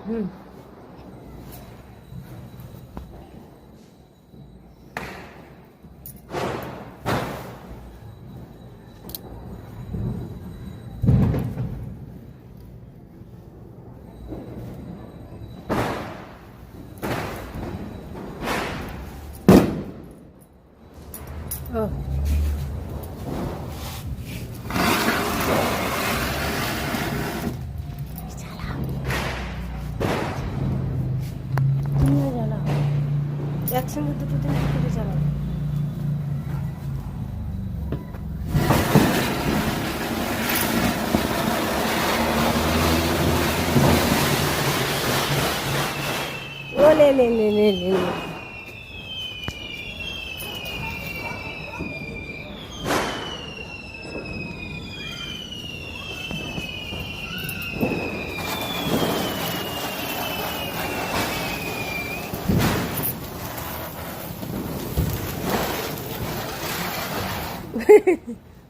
হুম ও তুমিও জ্বালাও একসঙ্গে দুটো তিনটে করে জ্বালাও ও লে লে লে লে লে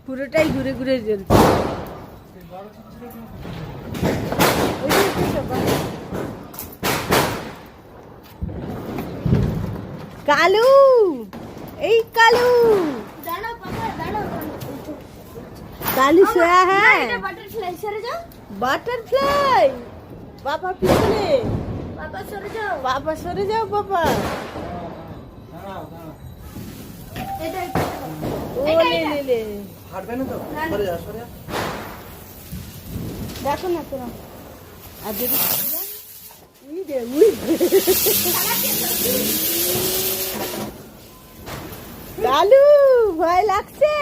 পুরোটাই ঘুরে ঘুরে জ্বলছে কালু এই কালু कालू सोया है बटरफ्लाई पापा पीछे पापा सरे जाओ पापा ओ ले ले ले হাঁটবে না তো সরে যা সরে যা देखो ना तो आज उई दे उई कालू भय লাগছে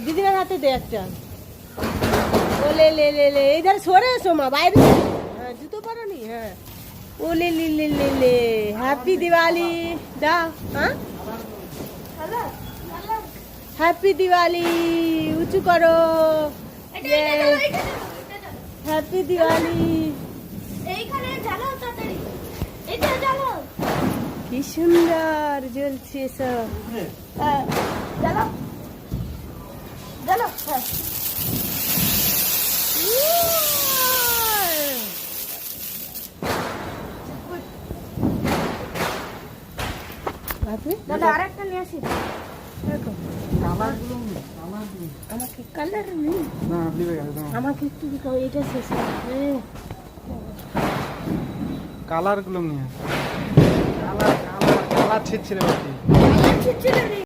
দিদির হাতে দে একটা ও লে লে লে লে इधर সরে এসো মা বাইরে হ্যাঁ জুতো পরনি হ্যাঁ ও লে লে লে লে লে হ্যাপি দিওয়ালি দাও হ্যাঁ হ্যাপি দিওয়ালি উঁচু করো হ্যাপি দিওয়ালি এইখানে জ্বালাও তাড়াতাড়ি এটা জ্বালাও কি সুন্দর জ্বলছে সব জ্বালাও জ্বালাও দাদা আরেকটা নিয়ে আসি দেখো আমাকে কালার নেই আমাকে একটু দেখাও এটা শেষ কালার গুলো নিয়ে কালার কালার কালার ছিটছিল ছিটছিল